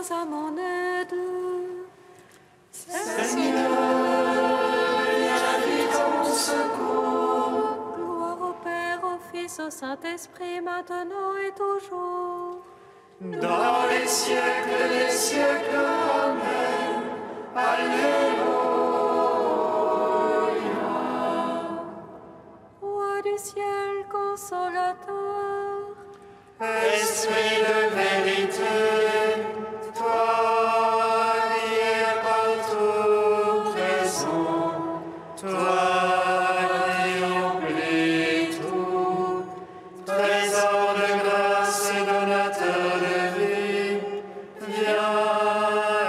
viens à mon aide. Seigneur, viens vite à mon secours. Gloire au Père, au Fils, au Saint-Esprit, maintenant et toujours. Dans les siècles des siècles, Amen. Alléluia. Roi du ciel, consolateur, Esprit de vérité, toi qui es partout présent, toi qui emplis tout, trésor de grâce et donateur de vie, viens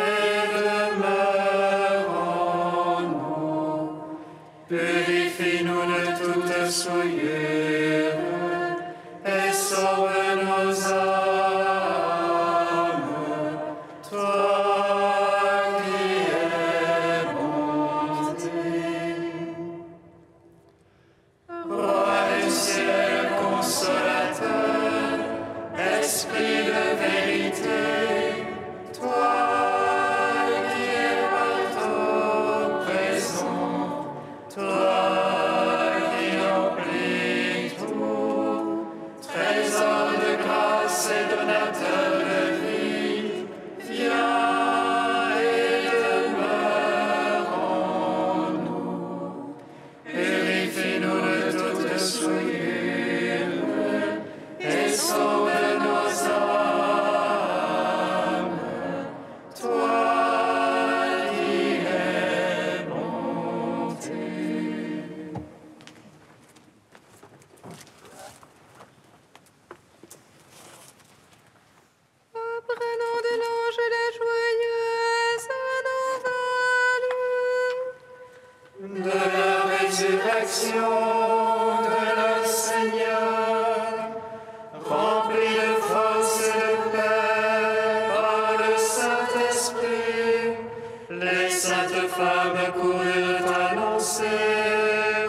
et demeure en nous. Purifie-nous de toute souillure et sauve nos âmes, toi qui es bonté. Roi du ciel consolateur, Esprit de vérité, toi qui es partout présent, toi qui emplis tout, trésor de grâce et donateur de vie, viens et demeure en nous. Purifie-nous de toute souillure et sauve nos âmes, toi qui es bonté. apprenant de l'ange la joyeuse nouvelle. De la résurrection de notre Seigneur, rempli de force et de paix par le Saint-Esprit, les saintes femmes coururent annoncer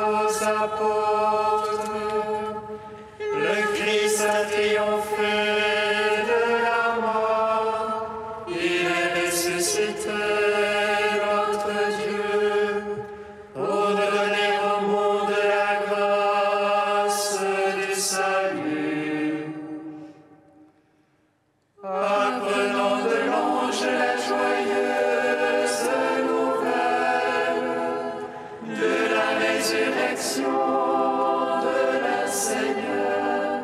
aux apôtres: le Christ a triomphé de la mort, il est ressuscité, notre Dieu, pour donner au monde la grâce du salut. Apprenant de l'ange la joyeuse nouvelle de la résurrection de notre Seigneur,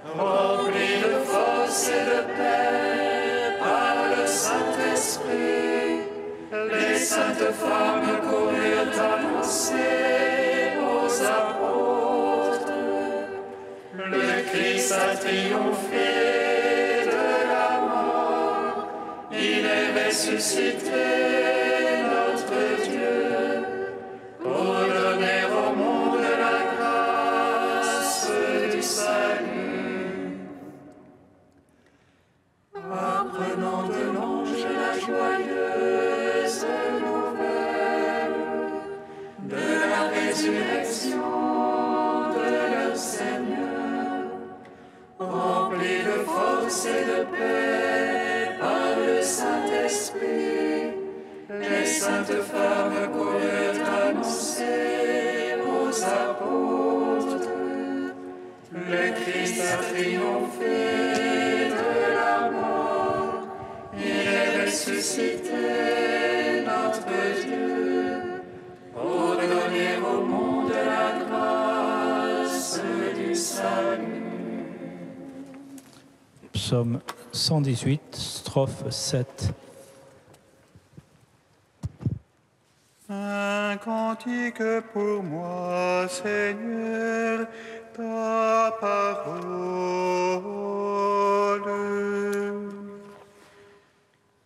rempli de force et de paix par le Saint-Esprit, les saintes femmes coururent annoncer aux apôtres: le Christ a triomphé de la mort, il est ressuscité, notre Dieu, pour donner au monde la grâce du salut. Apprenant de l'ange la joyeuse nouvelle de la résurrection de notre Seigneur, rempli de force et de paix par le Saint-Esprit, les saintes femmes coururent annoncer aux apôtres: le Christ a triomphé de la mort, il est ressuscité, notre Dieu, pour donner au monde la grâce du salut. Psaume 118, strophe 7. Un cantique pour moi, Seigneur, ta parole.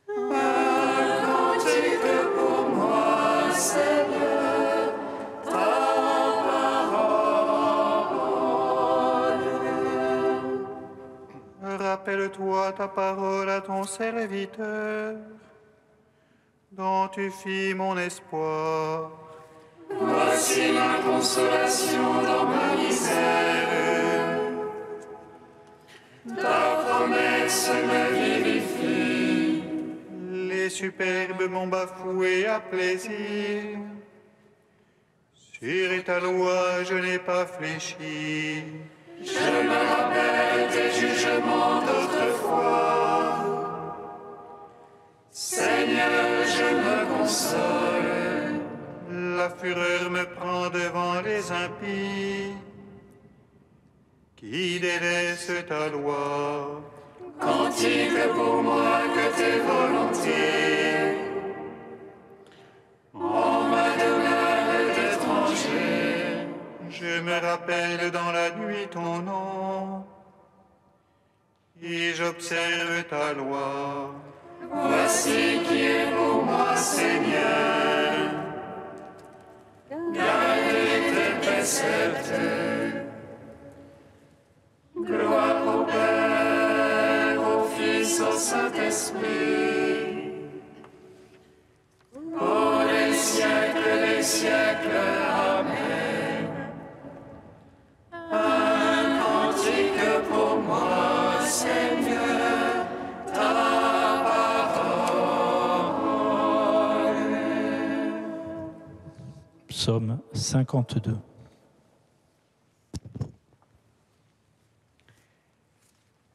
Un cantique pour moi, Seigneur, ta parole. Rappelle-toi ta parole à ton serviteur, dont tu fis mon espoir. Voici ma consolation dans ma misère. Ta promesse me vivifie. est superbe mon bafoué à plaisir. Sur ta loi je n'ai pas fléchi. Je me rappelle tes jugements d'autrefois. Seigneur, je me console. La fureur me prend devant les impies qui délaissent ta loi. Cantique pour moi que tes volontés. En ma demeure d'étranger. Je me rappelle dans la nuit ton nom et j'observe ta loi. Voici qui est pour moi, Seigneur. Gardez tes préceptes. Gloire au Père, au Fils, au Saint-Esprit. Pour les siècles des siècles. Amen. Un cantique pour moi, Seigneur, ta parole. Psaume 52.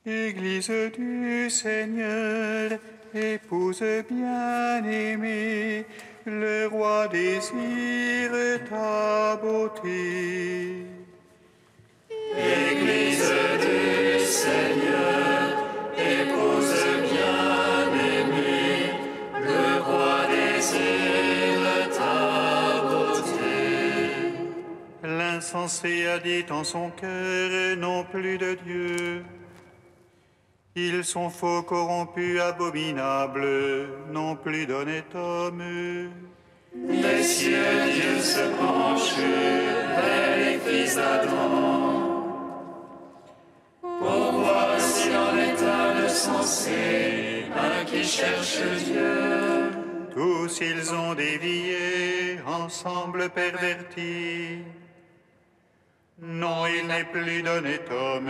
Église du Seigneur, épouse bien-aimée, le roi désire ta beauté. Église du Seigneur, épouse bien-aimée, le roi désire ta beauté. L'insensé a dit en son cœur, non plus de Dieu. Ils sont faux, corrompus, abominables, non plus d'honnête homme. Des cieux, Dieu se penche vers les fils d'Adam, pour voir s'il en est un de sensé, un qui cherche Dieu. Tous ils ont dévié, ensemble pervertis. Non, il n'est plus d'honnête homme,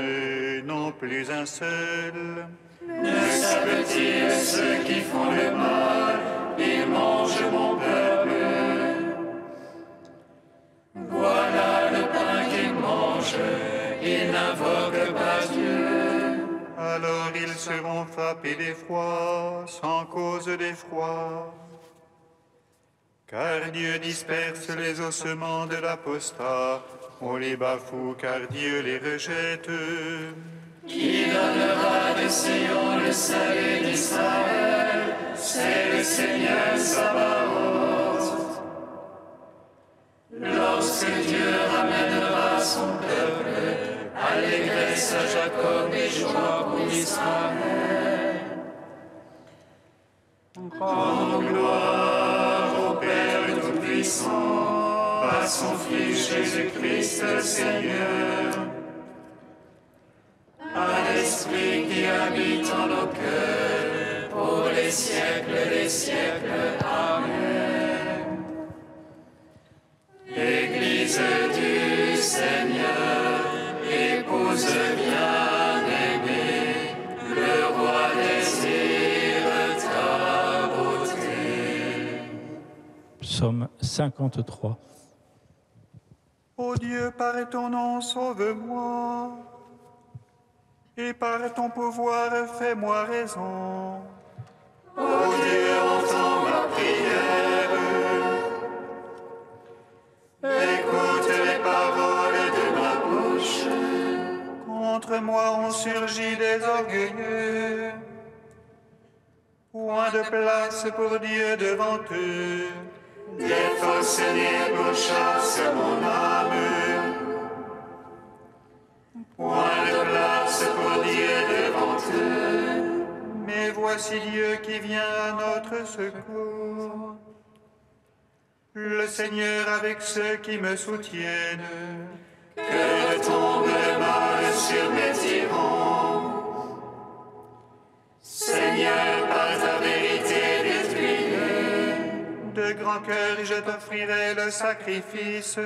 non plus un seul. Ne savent-ils ceux qui font le mal, ils mangent mon peuple. Voilà le pain qu'ils mangent, ils n'invoquent pas Dieu. Alors ils seront frappés d'effroi, sans cause d'effroi. Car Dieu disperse les ossements de l'apostat. On les bafoue car Dieu les rejette. Qui donnera de Sion le salut d'Israël? C'est le Seigneur Sabaoth. Lorsque Dieu ramènera son peuple, allégresse à Jacob et joie pour Israël. Rends gloire au Père Tout-Puissant, par son Fils Jésus-Christ Seigneur, à l'Esprit qui habite en nos cœurs, pour les siècles des siècles. Amen. Église du Seigneur, épouse bien-aimée, le roi désire ta beauté. Psaume 53. Ô Dieu, par ton nom, sauve-moi, et par ton pouvoir, fais-moi raison. Ô Dieu, entends ma prière. Écoute les paroles de ma bouche. Contre moi ont surgi des orgueilleux. Point de place pour Dieu devant eux. Des fausseniers pourchassent mon âme. Point de place pour Dieu devant eux. Mais voici Dieu qui vient à notre secours. Le Seigneur avec ceux qui me soutiennent. Que tombe le mal sur mes tyrans. Seigneur, par ta vérité détruis-les. De grand cœur, je t'offrirai le sacrifice.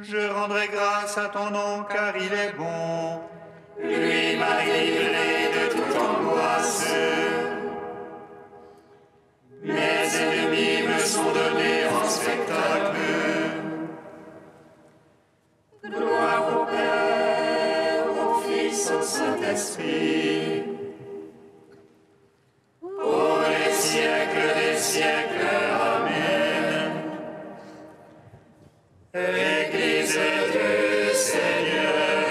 Je rendrai grâce à ton nom, car il est bon. Lui m'a délivré de toute angoisse. Mes ennemis me sont donnés en spectacle. Gloire au Père, au Fils, au Saint-Esprit, pour les siècles des siècles. Amen. Église du Seigneur,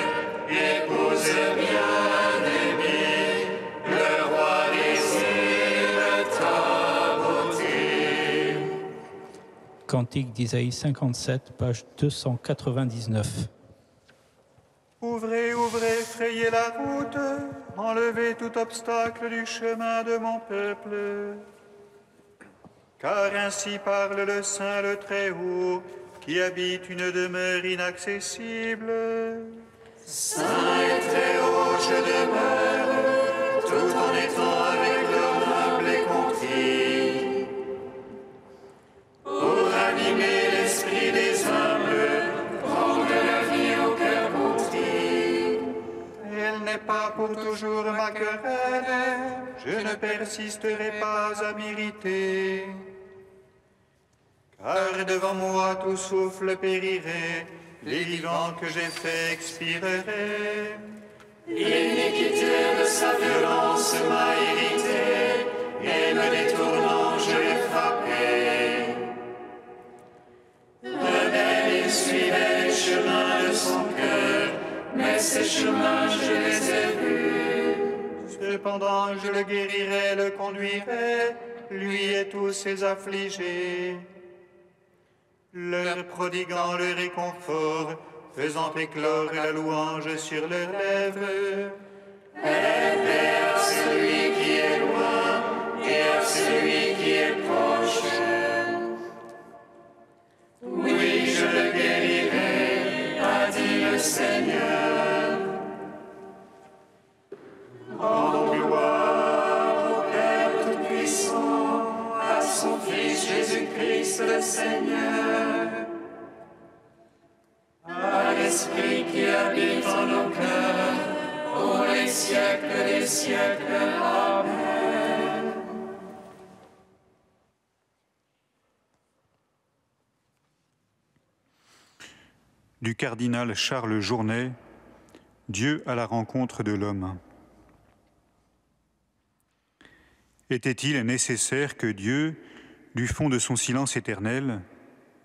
épouse bien-aimée, le roi désire ta beauté. Cantique d'Isaïe 57, page 299. Ouvrez, ouvrez, frayez la route, enlevez tout obstacle du chemin de mon peuple. Car ainsi parle le Saint, le Très-Haut, qui habite une demeure inaccessible. Saint et Très-Haut, je demeure, tout en étant avec l'homme humble et contrit, pour animer l'esprit des humbles, rendre la vie au cœur contrit. Elle n'est pas pour toujours ma querelle, je ne persisterai pas à m'irriter. Car devant moi tout souffle périrait, les vivants que j'ai faits expireraient. L'iniquité de sa violence m'a irrité, et me détournant, je l'ai frappé. Rebelle, il suivait les chemins de son cœur, mais ces chemins, je les ai vus. Cependant je le guérirai, le conduirai, lui et tous ses affligés, leur prodiguant le réconfort, faisant éclore la louange sur leurs lèvres. Paix à celui qui est loin et à celui qui est proche. Oui, je le guérirai, a dit le Seigneur. Rendons gloire au Père Tout-Puissant, à son Fils Jésus-Christ le Seigneur, à l'Esprit qui habite en nos cœurs, pour les siècles des siècles. Amen. Du cardinal Charles Journet, Dieu à la rencontre de l'homme. Était-il nécessaire que Dieu, du fond de son silence éternel,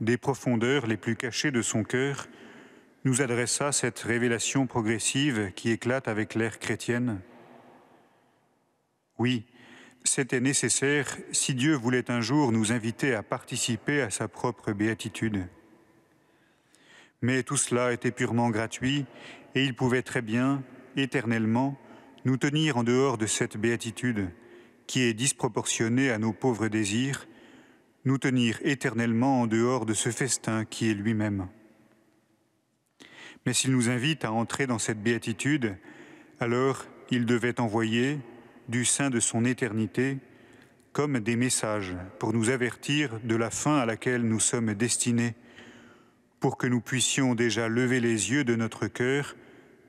des profondeurs les plus cachées de son cœur, nous adressât cette révélation progressive qui éclate avec l'ère chrétienne? Oui, c'était nécessaire si Dieu voulait un jour nous inviter à participer à sa propre béatitude. Mais tout cela était purement gratuit et il pouvait très bien, éternellement, nous tenir en dehors de cette béatitude qui est disproportionnée à nos pauvres désirs, nous tenir éternellement en dehors de ce festin qui est lui-même. Mais s'il nous invite à entrer dans cette béatitude, alors il devait envoyer, du sein de son éternité, comme des messages pour nous avertir de la fin à laquelle nous sommes destinés, pour que nous puissions déjà lever les yeux de notre cœur,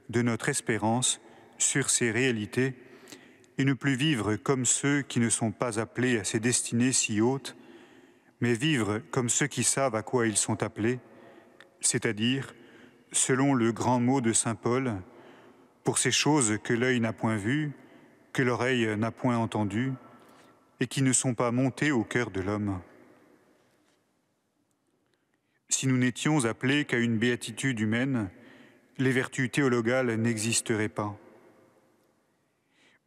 de notre espérance, sur ces réalités, et ne plus vivre comme ceux qui ne sont pas appelés à ces destinées si hautes, mais vivre comme ceux qui savent à quoi ils sont appelés, c'est-à-dire, selon le grand mot de saint Paul, pour ces choses que l'œil n'a point vues, que l'oreille n'a point entendues, et qui ne sont pas montées au cœur de l'homme. Si nous n'étions appelés qu'à une béatitude humaine, les vertus théologales n'existeraient pas.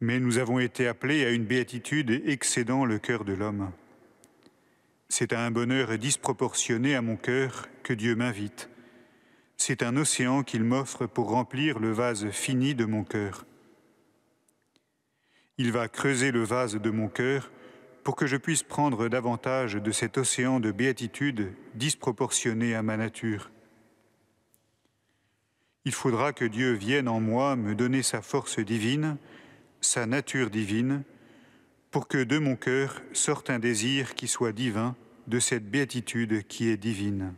Mais nous avons été appelés à une béatitude excédant le cœur de l'homme. C'est à un bonheur disproportionné à mon cœur que Dieu m'invite. C'est un océan qu'il m'offre pour remplir le vase fini de mon cœur. Il va creuser le vase de mon cœur pour que je puisse prendre davantage de cet océan de béatitude disproportionné à ma nature. Il faudra que Dieu vienne en moi me donner sa force divine, sa nature divine, pour que de mon cœur sorte un désir qui soit divin de cette béatitude qui est divine.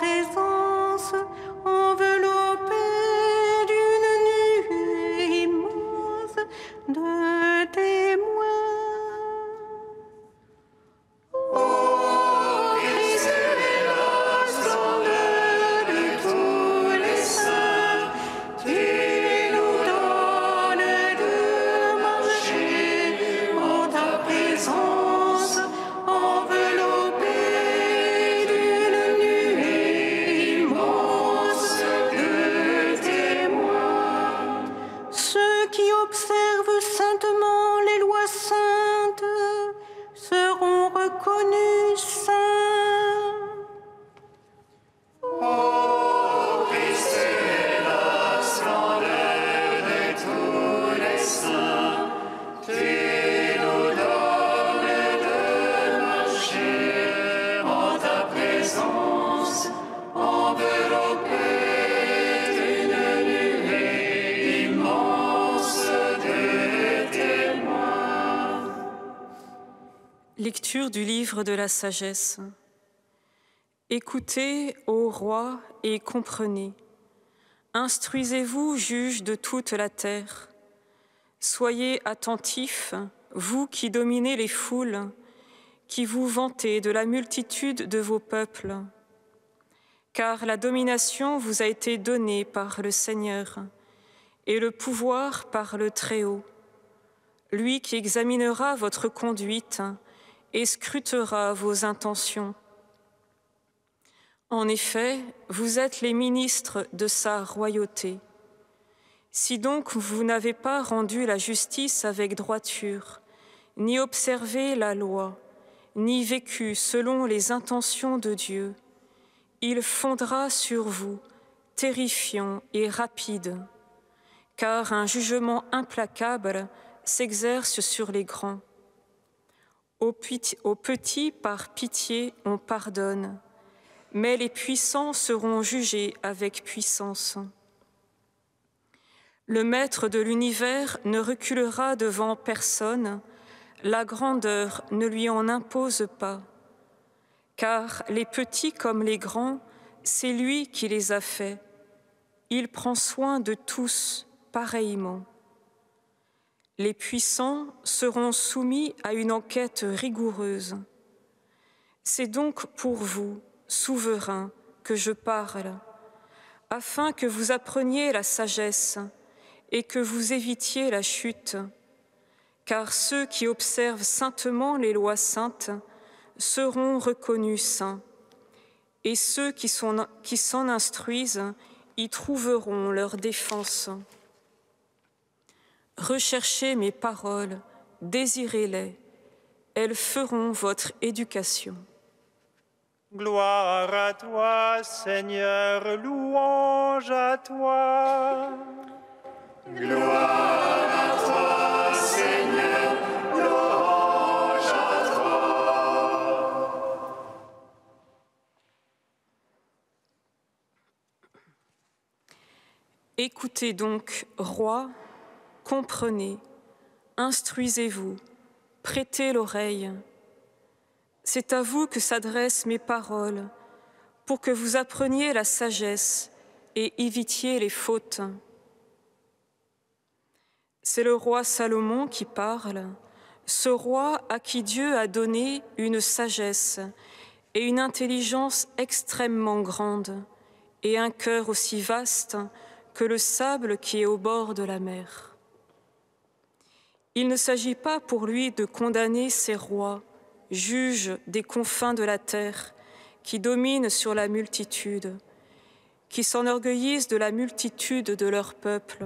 présence, enveloppés d'une nuée immense de témoins. Lecture du livre de la sagesse. Écoutez, ô roi, et comprenez. Instruisez-vous, juges de toute la terre. Soyez attentifs, vous qui dominez les foules, qui vous vantez de la multitude de vos peuples. Car la domination vous a été donnée par le Seigneur, et le pouvoir par le Très-Haut, lui qui examinera votre conduite et scrutera vos intentions. En effet, vous êtes les ministres de sa royauté. Si donc vous n'avez pas rendu la justice avec droiture, ni observé la loi, ni vécu selon les intentions de Dieu, il fondra sur vous, terrifiant et rapide, car un jugement implacable s'exerce sur les grands. Aux petits, par pitié, on pardonne, mais les puissants seront jugés avec puissance. Le Maître de l'univers ne reculera devant personne, la grandeur ne lui en impose pas, car les petits comme les grands, c'est lui qui les a faits. Il prend soin de tous pareillement. Les puissants seront soumis à une enquête rigoureuse. C'est donc pour vous, souverains, que je parle, afin que vous appreniez la sagesse et que vous évitiez la chute, car ceux qui observent saintement les lois saintes seront reconnus saints, et ceux qui s'en instruisent y trouveront leur défense. Recherchez mes paroles, désirez-les, elles feront votre éducation. Gloire à toi, Seigneur, louange à toi. Gloire à toi, Seigneur, louange à toi. Écoutez donc, roi, comprenez, instruisez-vous, prêtez l'oreille. C'est à vous que s'adressent mes paroles, pour que vous appreniez la sagesse et évitiez les fautes. C'est le roi Salomon qui parle, ce roi à qui Dieu a donné une sagesse et une intelligence extrêmement grande, et un cœur aussi vaste que le sable qui est au bord de la mer. Il ne s'agit pas pour lui de condamner ces rois, juges des confins de la terre, qui dominent sur la multitude, qui s'enorgueillissent de la multitude de leur peuple,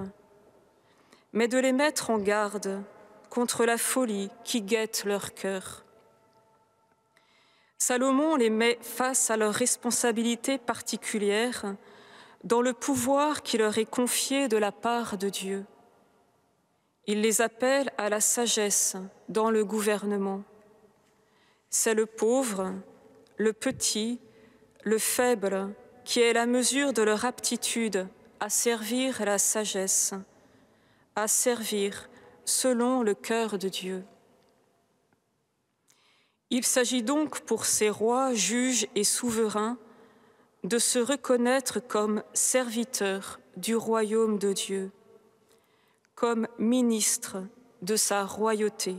mais de les mettre en garde contre la folie qui guette leur cœur. Salomon les met face à leurs responsabilités particulières dans le pouvoir qui leur est confié de la part de Dieu. Il les appelle à la sagesse dans le gouvernement. C'est le pauvre, le petit, le faible qui est la mesure de leur aptitude à servir la sagesse, à servir selon le cœur de Dieu. Il s'agit donc pour ces rois, juges et souverains de se reconnaître comme serviteur du royaume de Dieu, comme ministre de sa royauté.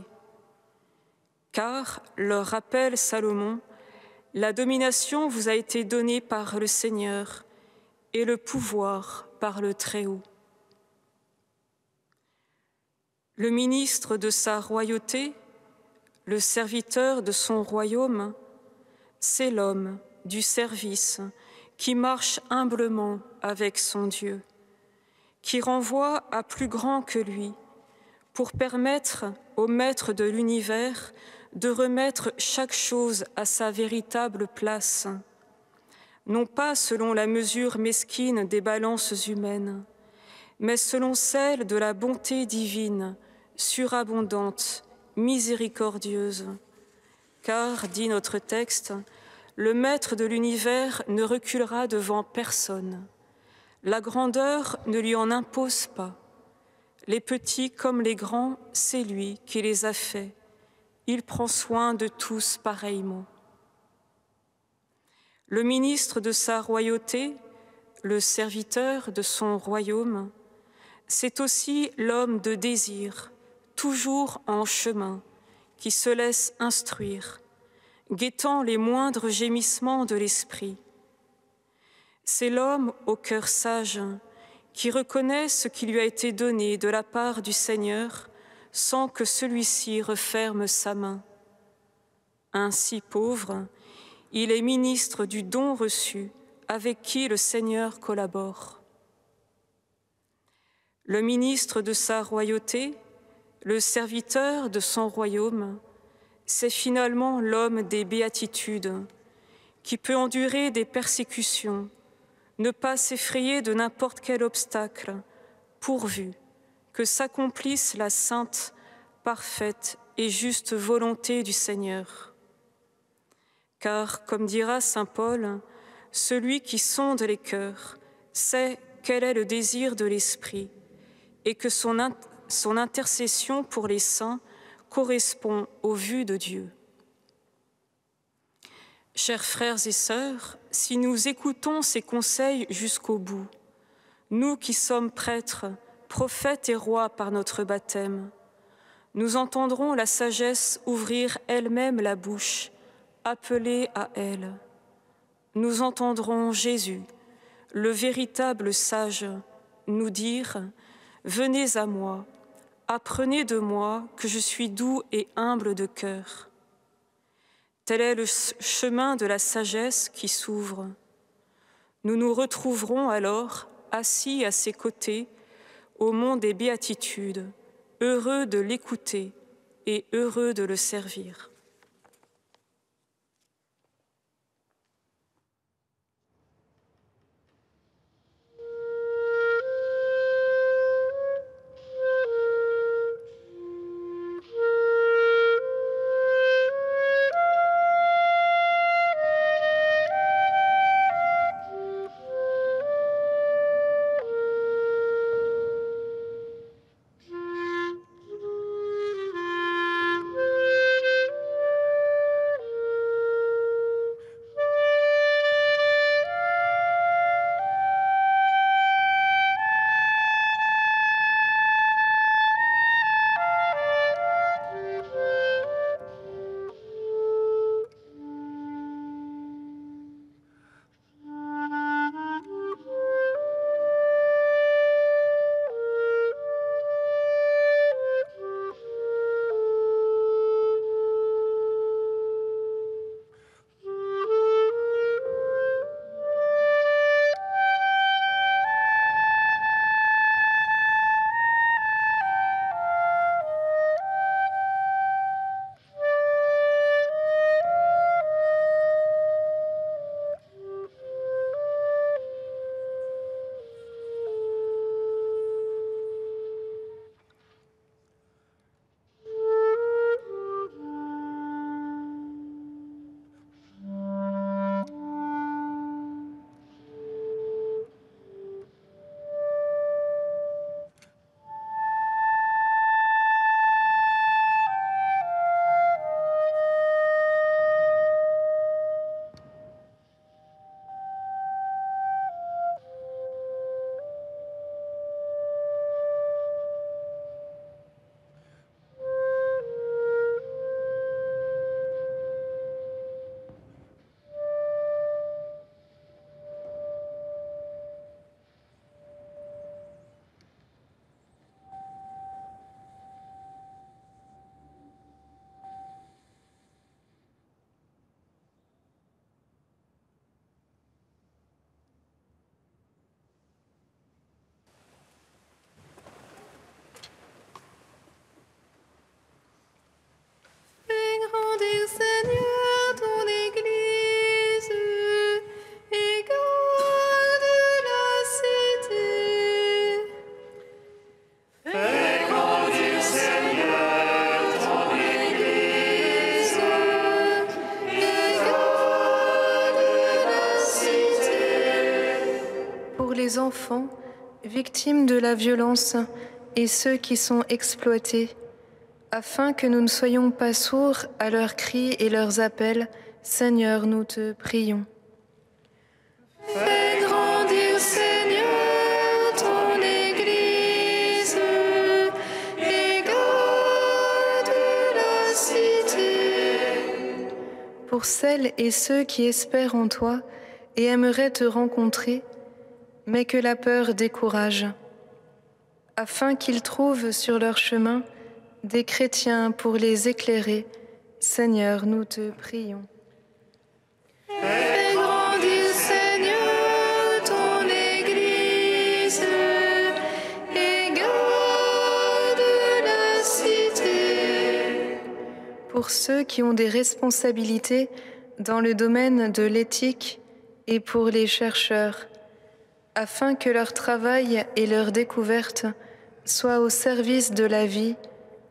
Car, leur rappelle Salomon, la domination vous a été donnée par le Seigneur et le pouvoir par le Très-Haut. Le ministre de sa royauté, le serviteur de son royaume, c'est l'homme du service qui marche humblement avec son Dieu, qui renvoie à plus grand que lui pour permettre au Maître de l'univers de remettre chaque chose à sa véritable place, non pas selon la mesure mesquine des balances humaines, mais selon celle de la bonté divine, surabondante, miséricordieuse. Car, dit notre texte, le Maître de l'univers ne reculera devant personne. La grandeur ne lui en impose pas. Les petits comme les grands, c'est lui qui les a faits. Il prend soin de tous pareillement. Le ministre de sa royauté, le serviteur de son royaume, c'est aussi l'homme de désir, toujours en chemin, qui se laisse instruire, guettant les moindres gémissements de l'esprit. C'est l'homme au cœur sage, qui reconnaît ce qui lui a été donné de la part du Seigneur, sans que celui-ci referme sa main. Ainsi pauvre, il est ministre du don reçu avec qui le Seigneur collabore. Le ministre de sa royauté, le serviteur de son royaume, c'est finalement l'homme des béatitudes, qui peut endurer des persécutions, ne pas s'effrayer de n'importe quel obstacle, pourvu que s'accomplisse la sainte, parfaite et juste volonté du Seigneur. Car, comme dira saint Paul, celui qui sonde les cœurs sait quel est le désir de l'Esprit et que son intercession pour les saints correspond aux vues de Dieu. Chers frères et sœurs, si nous écoutons ces conseils jusqu'au bout, nous qui sommes prêtres, prophètes et rois par notre baptême, nous entendrons la sagesse ouvrir elle-même la bouche, appeler à elle. Nous entendrons Jésus, le véritable sage, nous dire « Venez à moi, apprenez de moi que je suis doux et humble de cœur. » Tel est le chemin de la sagesse qui s'ouvre. Nous nous retrouverons alors assis à ses côtés au mont des béatitudes, heureux de l'écouter et heureux de le servir. les enfants, victimes de la violence, et ceux qui sont exploités, afin que nous ne soyons pas sourds à leurs cris et leurs appels. Seigneur, nous te prions. Fais grandir, Seigneur, ton Église, et garde la cité. Pour celles et ceux qui espèrent en toi et aimeraient te rencontrer, mais que la peur décourage, afin qu'ils trouvent sur leur chemin des chrétiens pour les éclairer. Seigneur, nous te prions. Fais grandir, Seigneur, ton Église, et garde la cité. Pour ceux qui ont des responsabilités dans le domaine de l'éthique et pour les chercheurs, afin que leur travail et leur découverte soient au service de la vie.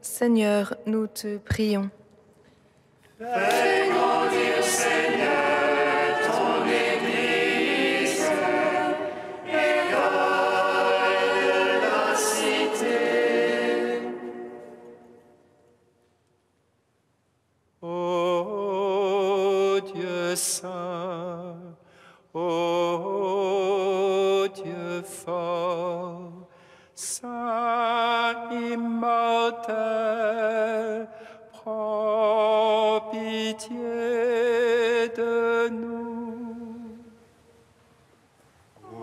Seigneur, nous te prions. Fais grandir, Seigneur, ton Église, et garde la cité. Ô Dieu saint, ô Dieu fort, saint immortel, prends pitié de nous.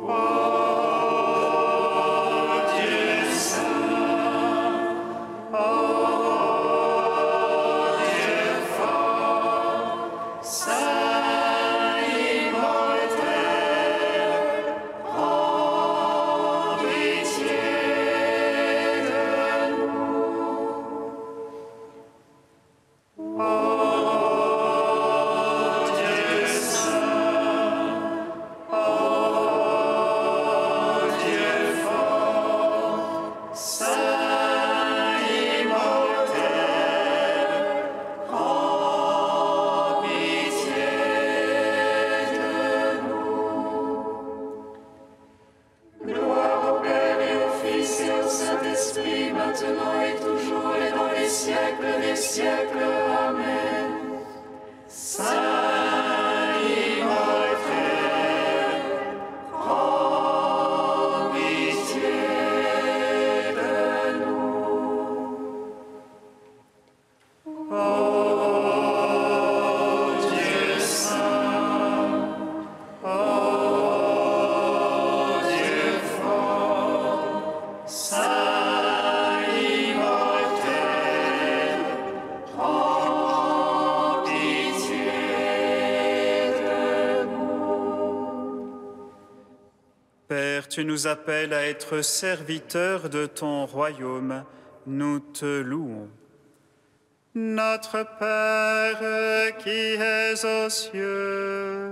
Ô Dieu saint, ô Dieu fort, saint immortel, prends pitié de nous. Ô Dieu saint, ô Dieu fort, saint immortel, prends pitié de nous. Gloire au Père et au Fils et au Saint-Esprit, maintenant et toujours et dans les siècles des siècles. Amen. Saint immortel, prends pitié de nous. Ô Dieu saint, ô Dieu fort, saint immortel, prends pitié de nous. Père, tu nous appelles à être serviteurs de ton royaume. Nous te louons. Notre Père qui es aux cieux,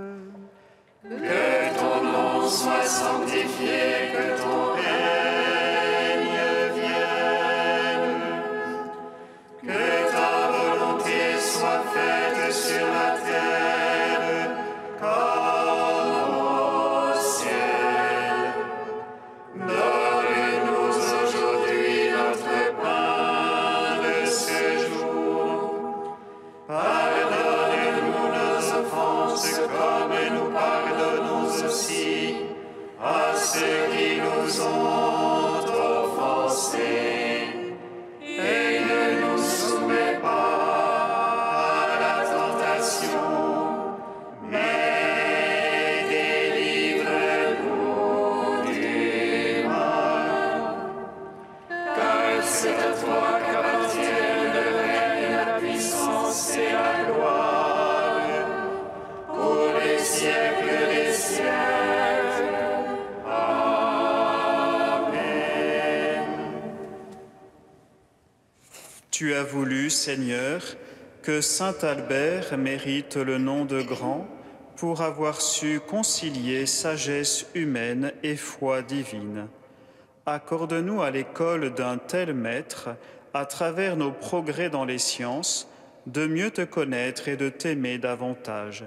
Que ton nom soit sanctifié, que ton règne vienne, que ta volonté soit faite sur la terre comme au ciel. Donne-nous aujourd'hui notre pain de ce jour. Pardonne-nous nos offenses comme nous pardonnons aussi à ceux qui nous ont offensés. Et ne nous soumets pas à la tentation, mais délivre-nous du mal. Car c'est à toi qu'appartiennent le règne, la puissance et la gloire, pour les siècles des siècles. Amen. tu as voulu, Seigneur, que saint Albert mérite le nom de grand pour avoir su concilier sagesse humaine et foi divine. Accorde-nous à l'école d'un tel maître, à travers nos progrès dans les sciences, de mieux te connaître et de t'aimer davantage.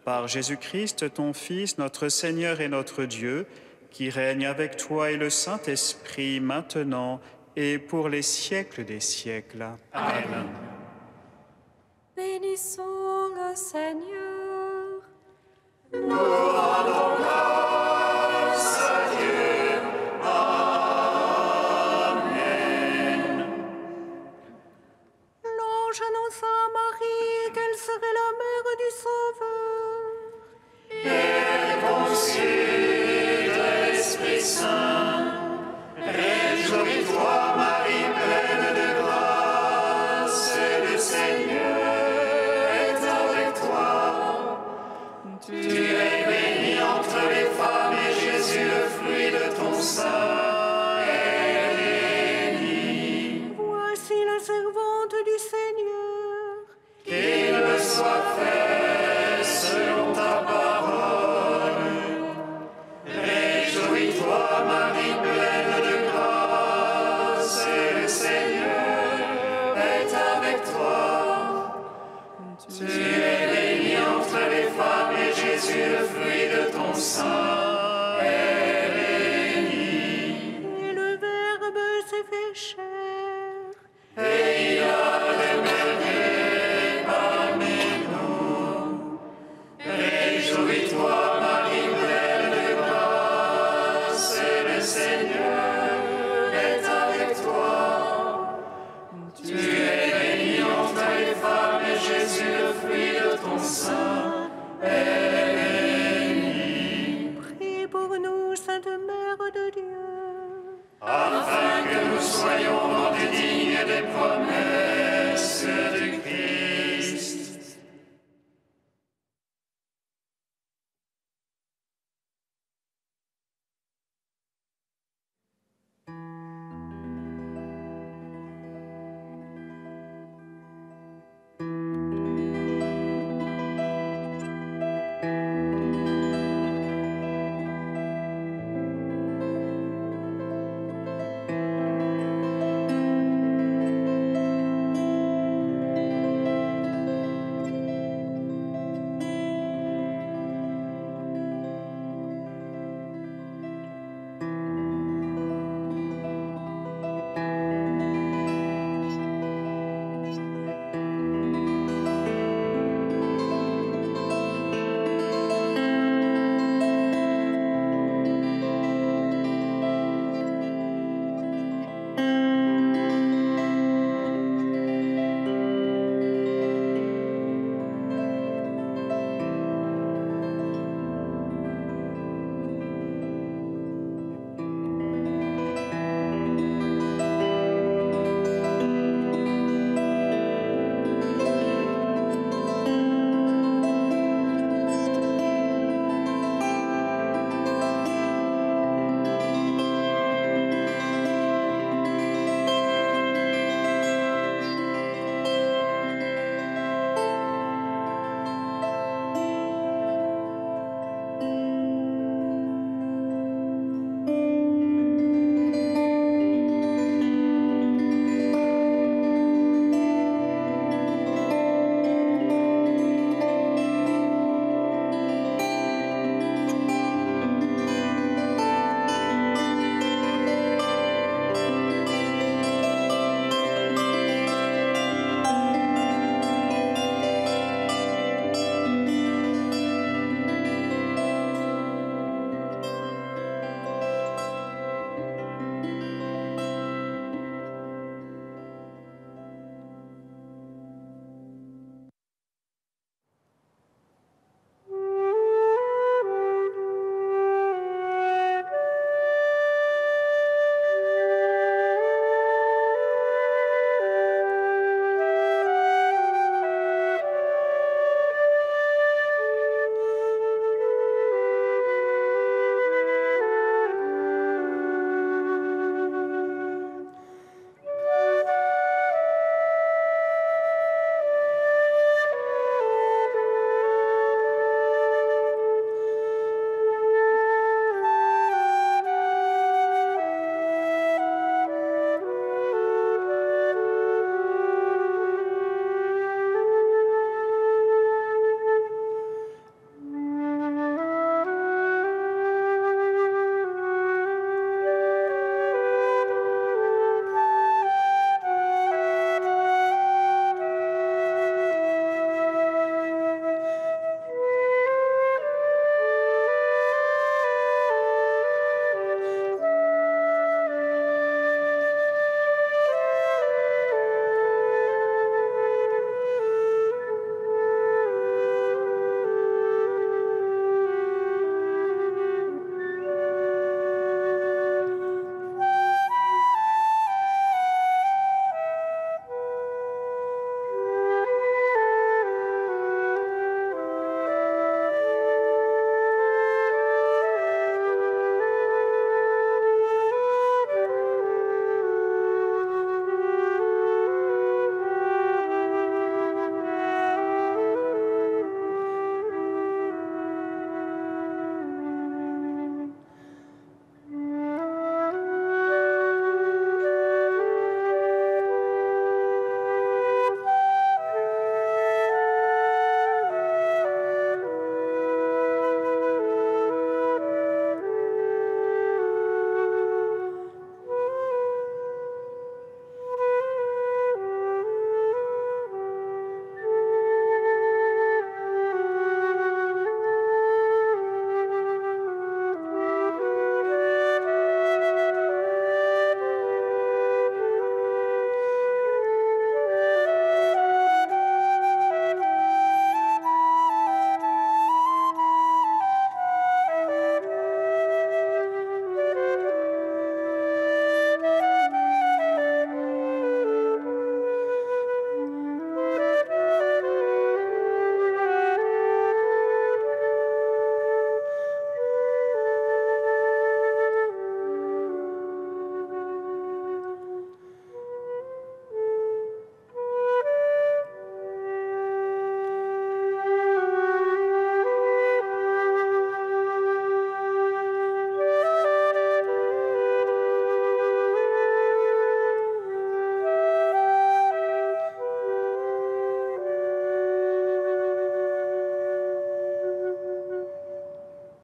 Par Jésus-Christ, ton Fils, notre Seigneur et notre Dieu, qui règne avec toi et le Saint-Esprit, maintenant et pour les siècles des siècles. Amen. Bénissons le Seigneur. Nous rendons grâce à Dieu. Amen. L'ange annonça à Marie qu'elle serait la mère du Sauveur. Elle conçut de l'Esprit Saint. Réjouis-toi, Marie, pleine de grâce, le Seigneur est avec toi. Tu es bénie entre les femmes et Jésus, le fruit de ton sein, est béni. Voici la servante du Seigneur. Qu'il me soit fait selon ta parole. Réjouis-toi, Marie, pleine de grâce, le Seigneur est avec toi. Tu es bénie entre les femmes et Jésus, le fruit de ton sein, est béni. Et le Verbe s'est fait chair. Et il a demeuré parmi nous. Réjouis-toi, Marie, pleine de grâce, le Seigneur est avec toi. Tu es bénie entre les femmes et Jésus, le fruit de ton sein, est béni. Prie pour nous, Sainte Mère de Dieu. Afin que nous soyons rendus dignes des promesses du